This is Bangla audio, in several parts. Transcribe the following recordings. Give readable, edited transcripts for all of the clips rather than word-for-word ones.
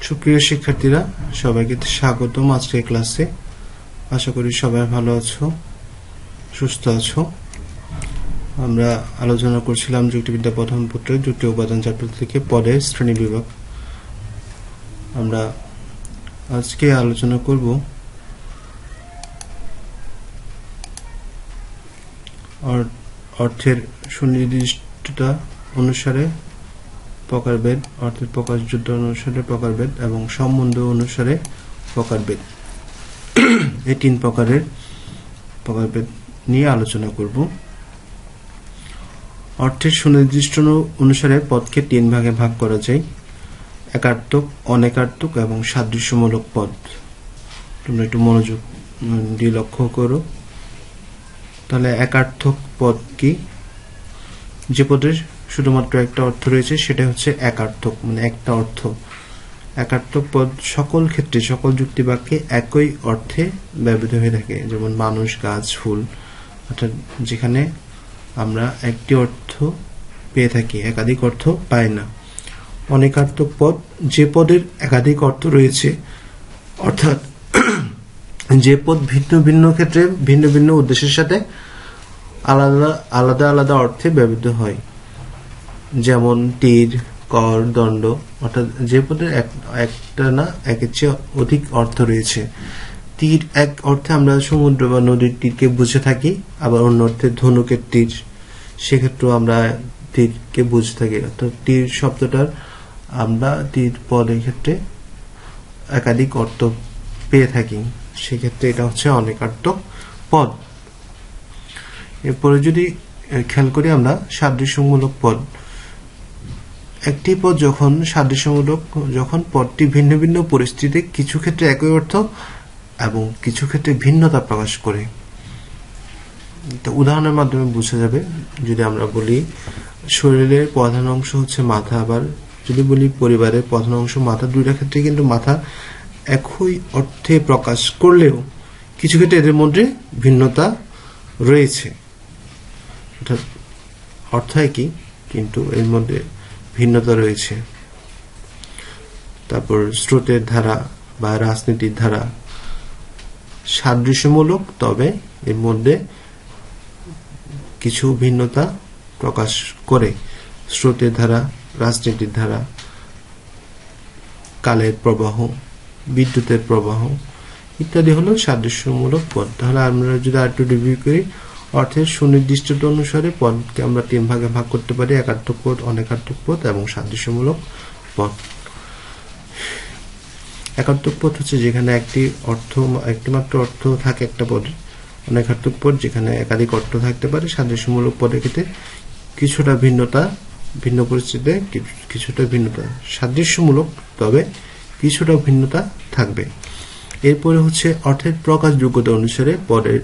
সুপ্রিয় শিক্ষার্থীরা, সবাইকে স্বাগতম আজকের ক্লাসে। আশা করি সবাই ভালো আছো, সুস্থ আছো। আমরা আলোচনা করছিলাম যুক্তিবিদ্যা প্রথম পত্রের দ্বিতীয় উপাদান চ্যাপ্টার থেকে পদের শ্রেণী বিভাগ। আমরা আজকে আলোচনা করব অর্থের সুনির্দিষ্টতা অনুসারে প্রকারভেদ, অর্থের প্রকাশযোগ্য অনুসারে প্রকারভেদ এবং সম্বন্ধ অনুসারে প্রকারভেদ, এই তিন প্রকারের প্রকারভেদ নিয়ে আলোচনা করব। অর্থের সুনির্দিষ্ট অনুসারে পদকে তিন ভাগে ভাগ করা যায়: একার্থক, অনেকার্থক এবং সাদৃশ্যমূলক পদ। তোমরা একটু মনোযোগ দিয়ে লক্ষ্য করো। তাহলে একার্থক পদ কি? যে পদের শুধুমাত্র একটা অর্থ রয়েছে সেটা হচ্ছে একার্থক, মানে একটা অর্থ। একার্থক পদ সকল ক্ষেত্রে, সকল যুক্তি বাক্যে একই অর্থে ব্যবহৃত হয়ে থাকে, যেমন মানুষ, গাছ, ফুল, অর্থাৎ যেখানে আমরা একটি অর্থ পেয়ে থাকি, একাধিক অর্থ পাই না। অনেকার্থক পদ যে পদের একাধিক অর্থ রয়েছে, অর্থাৎ যে পদ ভিন্ন ভিন্ন ক্ষেত্রে ভিন্ন ভিন্ন উদ্দেশ্যের সাথে আলাদা আলাদা আলাদা অর্থে ব্যবহৃত হয়, যেমন তীর, কর, দণ্ড। অর্থাৎ যে পদের একটা না একের চেয়ে অধিক অর্থ রয়েছে। তীর এক অর্থে আমরা সমুদ্র বা নদীর তীরকে বুঝে থাকি, আবার অন্য অর্থে ধনুকের তীর, সেক্ষেত্রেও আমরা তীরকে বুঝে থাকি। অর্থাৎ তীর শব্দটার আমরা তীর পদের ক্ষেত্রে একাধিক অর্থ পেয়ে থাকি, সেক্ষেত্রে এটা হচ্ছে অনেকার্থক পদ। এরপরে যদি খেয়াল করি আমরা সাদৃশ্যমূলক পদ। একটি পদ যখন সাদৃশ্যমূলক, যখন পদটি ভিন্ন ভিন্ন পরিস্থিতিতে কিছু ক্ষেত্রে একই অর্থ এবং কিছু ক্ষেত্রে ভিন্নতা প্রকাশ করে। উদাহরণের মাধ্যমে বোঝা যাবে। যদি আমরা বলি শরীরের প্রধান অংশ হচ্ছে মাথা, আবার যদি বলি পরিবারের প্রধান অংশ মাথা, দুইটা ক্ষেত্রে কিন্তু মাথা একই অর্থে প্রকাশ করলেও কিছু ক্ষেত্রে এদের মধ্যে ভিন্নতা রয়েছে। অর্থাৎ অর্থ একই, কিন্তু এর মধ্যে ভিন্নতা রয়েছে। তারপর স্রোতের ধারা বা রাজনীতির ধারা সাদৃশ্যমূলক, তবে এর মধ্যে কিছু ভিন্নতা প্রকাশ করে। স্রোতের ধারা, রাজনীতির ধারা, কালের প্রবাহ, বিদ্যুতের প্রবাহ ইত্যাদি হলো সাদৃশ্যমূলক পদ। তাহলে আমরা যদি আরেকটু রিভিউ করি, অর্থের সুনির্দিষ্টতা অনুসারে পদকে আমরা তিন ভাগে ভাগ করতে পারি: একার্থক পদ, অনেকার্থক পদ এবং সাদৃশ্যমূলক পদ। একার্থক পদ হচ্ছে যেখানে একটি মাত্র অর্থ থাকে একটা পদে। অনেকার্থক পদ যেখানে একাধিক অর্থ থাকতে পারে। সাদৃশ্যমূলক পদের ক্ষেত্রে কিছুটা ভিন্নতা, ভিন্ন পরিস্থিতিতে কিছুটা ভিন্নতা, সাদৃশ্যমূলক তবে কিছুটা ভিন্নতা থাকবে। এরপরে হচ্ছে অর্থের প্রকাশযোগ্যতা অনুসারে পদের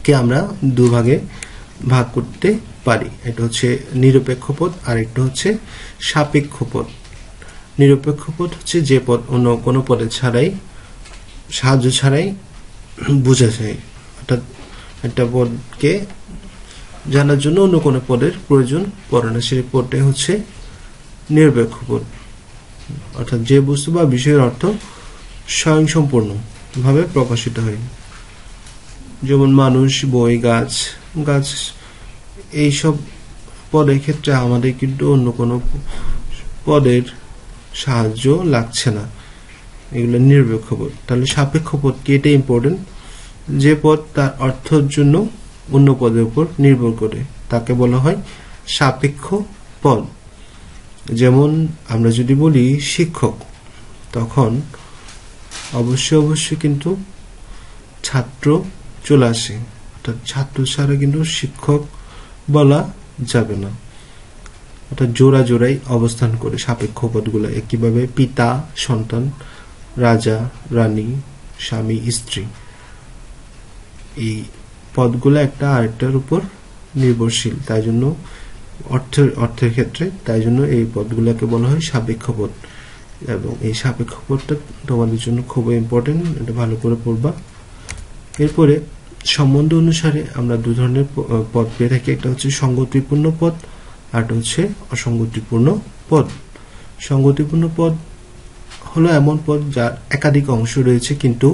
কে আমরা দুভাগে ভাগ করতে পারি। এটা হচ্ছে নিরপেক্ষ পদ আর একটা হচ্ছে সাপেক্ষ পদ। নিরপেক্ষ পদ হচ্ছে যে পদ অন্য কোনো পদের ছাড়াই, সাহায্য ছাড়াই বোঝা যায়। অর্থাৎ একটা পদকে জানার জন্য অন্য কোনো পদের প্রয়োজন পড়ে না, সেই পদটাই হচ্ছে নিরপেক্ষ পদ। অর্থাৎ যে বস্তু বা বিষয়ের অর্থ স্বয়ংসম্পূর্ণ ভাবে প্রকাশিত হয়, যেমন মানুষ, বই, গাছ। এইসব পদের ক্ষেত্রে আমাদের কিন্তু অন্য কোনো পদের সাহায্য লাগছে না, এগুলো নিরপেক্ষ পদ। তাহলে সাপেক্ষ পদ কি? এটা ইম্পর্টেন্ট। যে পদ তার অর্থের জন্য অন্য পদের উপর নির্ভর করে তাকে বলা হয় সাপেক্ষ পদ। যেমন আমরা যদি বলি শিক্ষক, তখন অবশ্যই কিন্তু ছাত্র চলে আসে, অর্থাৎ ছাত্র ছাড়া কিন্তু শিক্ষক বলা যাবে না। অর্থাৎ জোড়াই অবস্থান করে সাপেক্ষ পদগুলো। একইভাবে পিতা, সন্তান, রাজা, রানী, স্বামী, স্ত্রী, এই পদগুলো একটা আরেকটার উপর নির্ভরশীল। তাই জন্য অর্থের ক্ষেত্রে তাই জন্য এই পদগুলোকে বলা হয় সাপেক্ষ পদ। এবং এই সাপেক্ষ পদটা তোমাদের জন্য খুবই ইম্পর্টেন্ট, এটা ভালো করে পড়বা। এরপরে সম্বন্ধ অনুসারে আমরা দু ধরনের পদ পেয়ে থাকি। একটা হচ্ছে সঙ্গতিপূর্ণ পদ, আর একটা হচ্ছে অসঙ্গতিপূর্ণ পদ। সঙ্গতিপূর্ণ পদ হলো এমন পদ যার একাধিক অংশ রয়েছে কিন্তু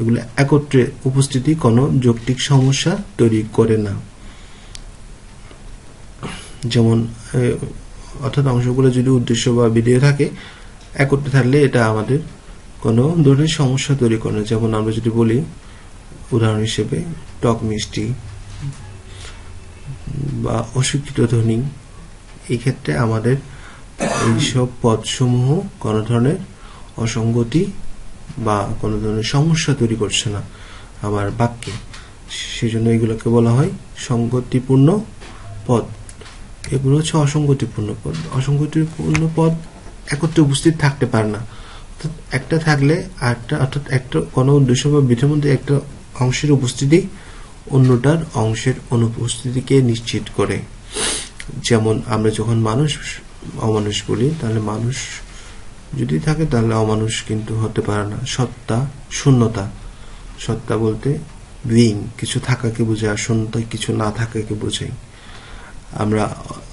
এগুলো একত্রে উপস্থিতি কোনো যৌক্তিক সমস্যা তৈরি করে না। যেমন অর্থাৎ অংশগুলো যদি উদ্দেশ্য বা বিধেয় থাকে, একত্রে থাকলে এটা আমাদের কোনো ধরনের সমস্যা তৈরি করে না। যেমন আমরা যদি বলি উদাহরণ হিসেবে টক মিষ্টি বা অশিক্ষিত ধ্বনি, এই ক্ষেত্রে আমাদের এইসব পদসমূহ কোনো ধরনের অসঙ্গতি বা কোনো ধরনের সমস্যা তৈরি করছে না আমার বাক্যে, সেজন্য এগুলোকে বলা হয় সঙ্গতিপূর্ণ পদ। এগুলো হচ্ছে অসঙ্গতিপূর্ণ পদ। অসঙ্গতিপূর্ণ পদ একত্রে উপস্থিত থাকতে পারে না, একটা থাকলে আরেকটা, অর্থাৎ একটা কোনো উদ্দেশ্য বা বিধির মধ্যে একটা অংশের উপস্থিতি অন্যটার অংশের অনুপস্থিতিকে নিশ্চিত করে। যেমন আমরা যখন মানুষ অমানুষ বলি, তাহলে মানুষ যদি থাকে তাহলে অমানুষ কিন্তু হতে পারে না। সত্তা শূন্যতা, সত্তা বলতে বিং, কিছু থাকাকে বোঝায়, আর শূন্যতা কিছু না থাকাকে বোঝায়। আমরা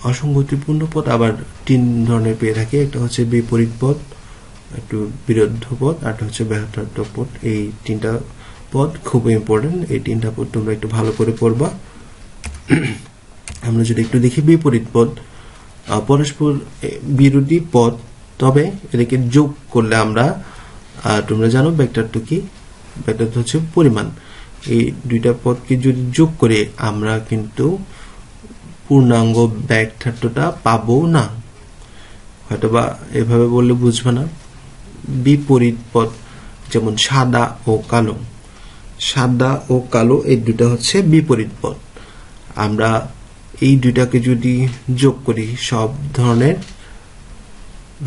অসঙ্গতিপূর্ণ পদ আবার 3 ধরনের পেয়ে থাকি। একটা হচ্ছে বিপরীত পদ, একটু বিরুদ্ধ পদ, আর একটা হচ্ছে ব্যাহতার্থক পদ। এই 3টা পদ খুব ইম্পর্টেন্ট। এই 3টা পদ তোমরা একটু ভালো করে পড়বা। আমরা যদি একটু দেখি, বিপরীত পদ পরস্পর বিরোধী পদ, তবে এটাকে যোগ করলে আমরা, তোমরা জানো ব্যাখ্যার্থ কি, ব্যাখ্যার্থ হচ্ছে পরিমাণ। এই 2টা পদকে যদি যোগ করে আমরা কিন্তু পূর্ণাঙ্গ ব্যাখ্যার্থটা পাবো না। হয়তোবা এভাবে বললে বুঝবে না। বিপরীত পদ যেমন সাদা ও কালো, সাদা ও কালো এই 2টা হচ্ছে বিপরীত পদ। আমরা এই 2টাকে যদি যোগ করি, সব ধরনের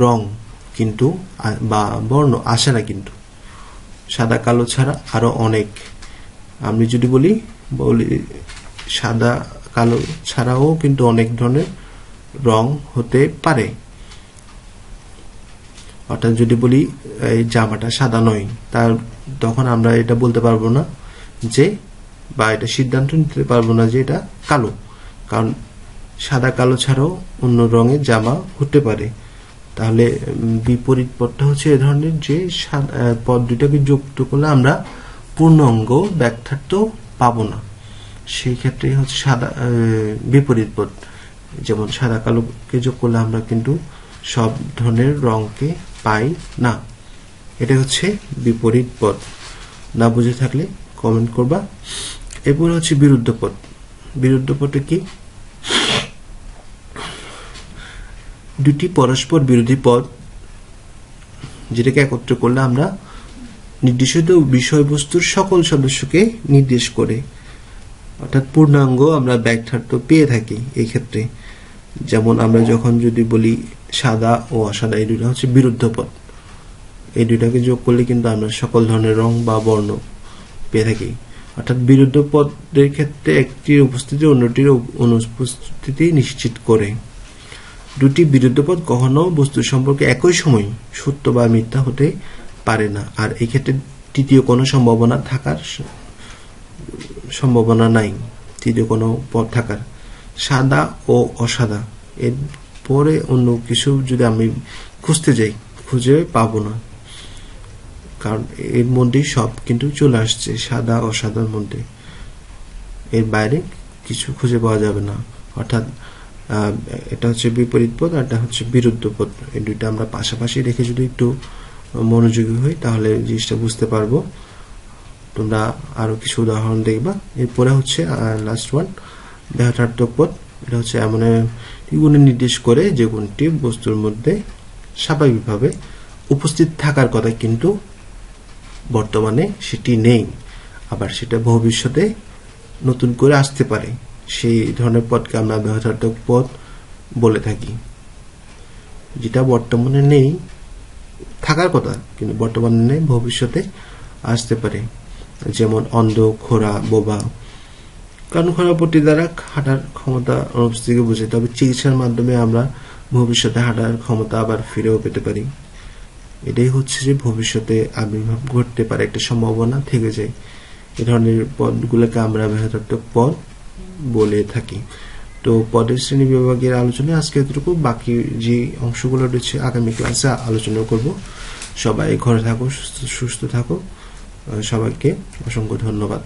রং কিন্তু বা বর্ণ আসে না, কিন্তু সাদা কালো ছাড়া আরো অনেক, আমি যদি বলি সাদা কালো ছাড়াও কিন্তু অনেক ধরনের রং হতে পারে। অর্থাৎ যদি বলি এই জামাটা সাদা নয়, তার তখন আমরা এটা বলতে পারবো না যে, বা এটা সিদ্ধান্ত নিতে পারবো না যে এটা কালো, কারণ সাদা কালো ছাড়াও অন্য রঙের জামা হতে পারে। তাহলে বিপরীত পদটা হচ্ছে এ ধরনের যে পদ 2টাকে যুক্ত করলে আমরা পূর্ণাঙ্গ ব্যাখ্যার্থ পাবো না, সেই ক্ষেত্রে হচ্ছে সাদা বিপরীত পদ। যেমন সাদা কালোকে যোগ করলে আমরা কিন্তু সব ধরনের রংকে পাই না। এটা হচ্ছে বিপরীত পদ। না বুঝে থাকলে কমেন্ট করবা। এরপর হচ্ছে বিরুদ্ধ পদ। বিরুদ্ধ পদে কি, 2টি পরস্পর বিরোধী পদ যেটাকে একত্র করলে আমরা নির্দেশিত বিষয়বস্তুর সকল সদস্যকে নির্দেশ করে, অর্থাৎ পূর্ণাঙ্গ আমরা ব্যাখ্যার্থ পেয়ে থাকি এই ক্ষেত্রে। যেমন আমরা যখন যদি বলি সাদা ও অসাদা, এই 2টা হচ্ছে বিরুদ্ধ পদ। এই 2টাকে যোগ করলে কিন্তু আমরা সকল ধরনের রং বা বর্ণ পেয়ে থাকি। অর্থাৎ বিরুদ্ধ পদের ক্ষেত্রে একটির উপস্থিতি অন্যটির অনুপস্থিতি নিশ্চিত করে। 2টি বিরুদ্ধ পদ কখনো বস্তু সম্পর্কে একই সময় সত্য বা মিথ্যা হতে পারে না, আর এই ক্ষেত্রে তৃতীয় কোনো সম্ভাবনা নাই, তৃতীয় কোনো পদ থাকার। সাদা ও অসাদা, এর পরে অন্য কিছু যদি আমি খুঁজতে যাই, খুঁজে পাবো না, কারণ এর মধ্যেই সব কিন্তু চলে আসছে সাদা অসাদার মধ্যে, এর বাইরে কিছু খুঁজে পাওয়া যাবে না। অর্থাৎ এটা হচ্ছে বিপরীত পদ আর এটা হচ্ছে বিরুদ্ধ পদ। এই 2টা আমরা পাশাপাশি রেখে যদি একটু মনোযোগী হই তাহলে জিনিসটা বুঝতে পারবো। তোমরা আরো কিছু উদাহরণ দেখবা। এরপরে হচ্ছে লাস্ট ওয়ান, ব্যাখ্যার্থক পদ। এটা হচ্ছে এমন গুণে নির্দেশ করে যে গুণটি বস্তুর মধ্যে স্বাভাবিকভাবে উপস্থিত থাকার কথা, কিন্তু বর্তমানে সেটি নেই, আবার সেটা ভবিষ্যতে নতুন করে আসতে পারে। সেই ধরনের পদকে আমরা ব্যাখ্যার্থক পদ বলে থাকি। যেটা বর্তমানে নেই, থাকার কথা কিন্তু বর্তমানে নেই, ভবিষ্যতে আসতে পারে। যেমন অন্ধ, খোড়া, বোবা। কারণ খোড়া পট্টি দ্বারা হাঁটার ক্ষমতা অনুপস্থিতিকে বোঝায়, তবে চিকিৎসার মাধ্যমে আমরা ভবিষ্যতে হাঁটার ক্ষমতা আবার ফিরেও পেতে পারি। এটাই হচ্ছে যে ভবিষ্যতে আবির্ভাব ঘটতে পারে, একটা সম্ভাবনা থেকে যায়। এ ধরনের পদগুলোকে আমরা ব্যাখ্যার্থক পদ বলে থাকি। তো পদের শ্রেণী বিভাগের আলোচনায় আজকে এতটুকু। বাকি যে অংশগুলো রয়েছে আগামী ক্লাসে আলোচনা করব। সবাই ঘরে থাকো, সুস্থ থাকো। সবাইকে অসংখ্য ধন্যবাদ।